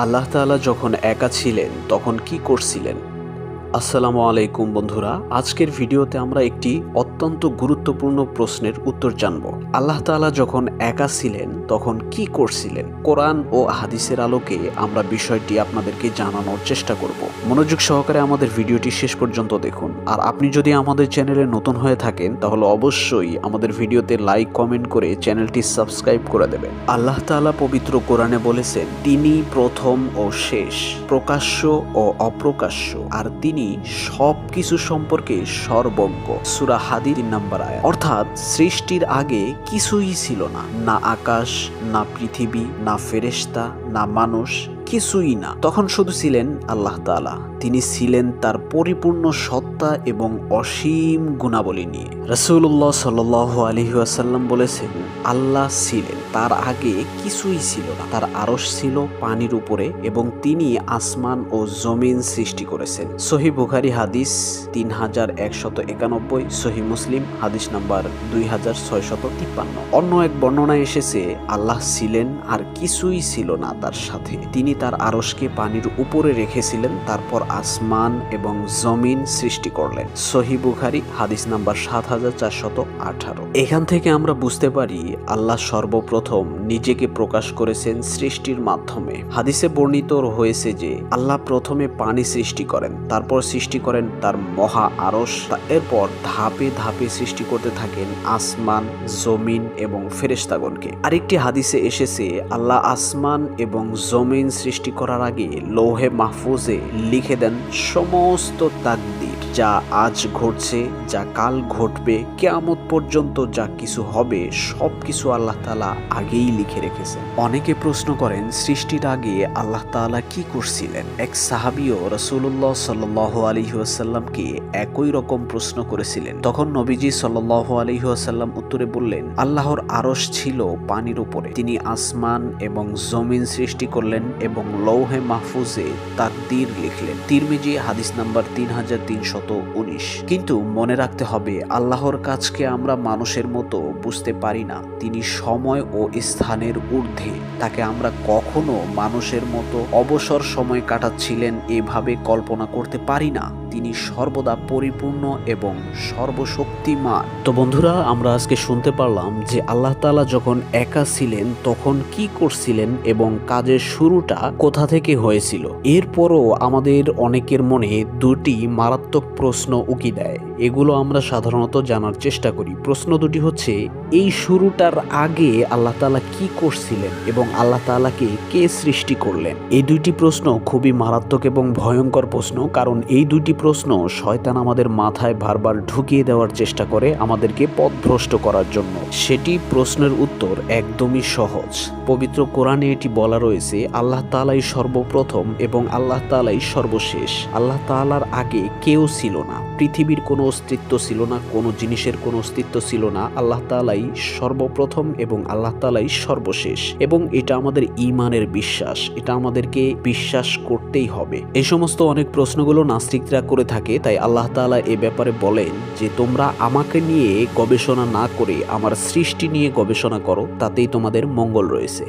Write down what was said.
আল্লাহ তাআলা যখন একা ছিলেন তখন কি করছিলেন? আসসালামু আলাইকুম বন্ধুরা, আজকের ভিডিওতে আমরা একটি অত্যন্ত গুরুত্বপূর্ণ প্রশ্নের উত্তর জানব। আল্লাহ তাআলা যখন একা ছিলেন তখন কি করছিলেন? কোরআন ও হাদিসের আলোকে আমরা বিষয়টি আপনাদেরকে জানানোর চেষ্টা করব। মনোযোগ সহকারে আমাদের ভিডিওটি শেষ পর্যন্ত দেখুন। আর আপনি যদি আমাদের চ্যানেলে নতুন হয়ে থাকেন তাহলে অবশ্যই আমাদের ভিডিওতে লাইক কমেন্ট করে চ্যানেলটি সাবস্ক্রাইব করে দেবেন। আল্লাহ তাআলা পবিত্র কোরআনে বলেছেন, তিনি প্রথম ও শেষ, প্রকাশ্য ও অপ্রকাশ্য, আর তিনি সবকিছু সম্পর্কে সর্বজ্ঞ। সূরা হাদীদ ৩ নম্বর আয়াত। অর্থাৎ সৃষ্টির আগে কিছুই ছিল না, না আকাশ, না পৃথিবী, না ফেরেশতা, না মানুষ, কিছুই না। তখন শুধু ছিলেন আল্লাহ তাআলা। তিনি ছিলেন তার পরিপূর্ণ সত্তা এবং অসীম গুণাবলী নিয়ে। রাসূলুল্লাহ সাল্লাল্লাহু আলাইহি ওয়াসাল্লাম বলেছেন, আল্লাহ ছিলেন, তার আগে কিছুই ছিল না। তার আরশ ছিল পানির উপরে এবং তিনি আসমান ও জমিন সৃষ্টি করেছেন। সহিহ বুখারী হাদিস 3191, সহিহ মুসলিম হাদিস নাম্বার 2653। অন্য এক বর্ণনায় এসেছে, আল্লাহ ছিলেন আর কিছুই ছিল না তার সাথে। তিনি তার আরশকে পানির উপরে রেখেছিলেন, তারপর আসমান এবং জমিন সৃষ্টি করলেন। সহিহ বুখারী হাদিস নাম্বার 7418। এখান থেকে আমরা বুঝতে পারি আল্লাহ সর্বপ্রথম নিজেকে প্রকাশ করেছেন সৃষ্টির মাধ্যমে। হাদিসে বর্ণিত হয়েছে যে আল্লাহ প্রথমে পানি সৃষ্টি করেন, তারপর সৃষ্টি করেন তার মহা আরশ, এরপর ধাপে ধাপে সৃষ্টি করতে থাকেন আসমান, জমিন এবং ফেরেশতাগণকে। আরেকটি হাদিসে এসেছে, আল্লাহ আসমান এবং জমিন সৃষ্টি করার আগে লৌহে মাহফুজে লিখে দেন সমস্ত তাকদীর, যা আজ ঘটছে, যা কাল ঘটবে, কিয়ামত পর্যন্ত যা কিছু হবে, সবকিছু আল্লাহ তাআলা আগেই লিখে রেখেছেন। অনেকে প্রশ্ন করেন, সৃষ্টির আগে আল্লাহ তাআলা কি করছিলেন? এক সাহাবীও রাসূলুল্লাহ সাল্লাল্লাহু আলাইহি ওয়াসাল্লামকে একই রকম প্রশ্ন করেছিলেন। তখন নবীজি সাল্লাল্লাহু আলাইহি ওয়াসাল্লাম উত্তরে বললেন, আল্লাহর আরশ ছিল পানির উপরে, তিনি আসমান এবং জমিন সৃষ্টি করলেন এবং লৌহে মাহফুজে তাকদীর লিখলেন। তিরমিজি হাদিস নাম্বার 3319। কিন্তু মনে রাখতে হবে, আল্লাহর কাজকে আমরা মানুষের মতো বুঝতে পারি না। তিনি সময় ও স্থানের ঊর্ধ্বে। তাকে আমরা কখনো মানুষের মতো অবসর সময় কাটাচ্ছিলেন এভাবে কল্পনা করতে পারি না। তিনি সর্বদা পরিপূর্ণ এবং সর্বশক্তিমান। তো বন্ধুরা, আমরা আজকে শুনতে পারলাম যে আল্লাহ তাআলা যখন একা ছিলেন তখন কি করছিলেন এবং কাজের শুরুটা কোথা থেকে হয়েছিল। এরপরও আমাদের অনেকের মনে দুটি মারাত্মক প্রশ্ন উকি দেয়। এগুলো আমরা সাধারণত জানার চেষ্টা করি। প্রশ্ন দুটি হচ্ছে, এই শুরুটার আগে আল্লাহ তাআলা কি করছিলেন এবং আল্লাহ তাআলাকে কে সৃষ্টি করলেন? এই দুইটি প্রশ্ন খুবই মারাত্মক এবং ভয়ঙ্কর প্রশ্ন, কারণ এই দুইটি প্রশ্ন শয়তান আমাদের মাথায় বারবার ঢুকিয়ে দেওয়ার চেষ্টা করে আমাদেরকে পথভ্রষ্ট করার জন্য। সেটি প্রশ্নের উত্তর একদমই সহজ। পবিত্র কোরআনে এটি বলা রয়েছে, আল্লাহ তাআলাই সর্বপ্রথম এবং আল্লাহ তাআলাই সর্বশেষ। আল্লাহ তাআলার আগে কেউ ছিল না, পৃথিবীর কোনো অস্তিত্ব ছিল না, কোনো জিনিসের কোনো অস্তিত্ব ছিল না। আল্লাহ তাআলাই সর্বপ্রথম এবং আল্লাহ তাআলাই সর্বশেষ, এবং এটা আমাদের ঈমানের বিশ্বাস। এটা আমাদেরকে বিশ্বাস করতেই হবে। এই সমস্ত অনেক প্রশ্নগুলো নাস্তিকরা করে থাকে, তাই আল্লাহ তাআলা এ ব্যাপারে বলেন যে তোমরা আমাকে নিয়ে গবেষণা না করে আমার সৃষ্টি নিয়ে গবেষণা করো, তাতেই তোমাদের মঙ্গল রয়েছে।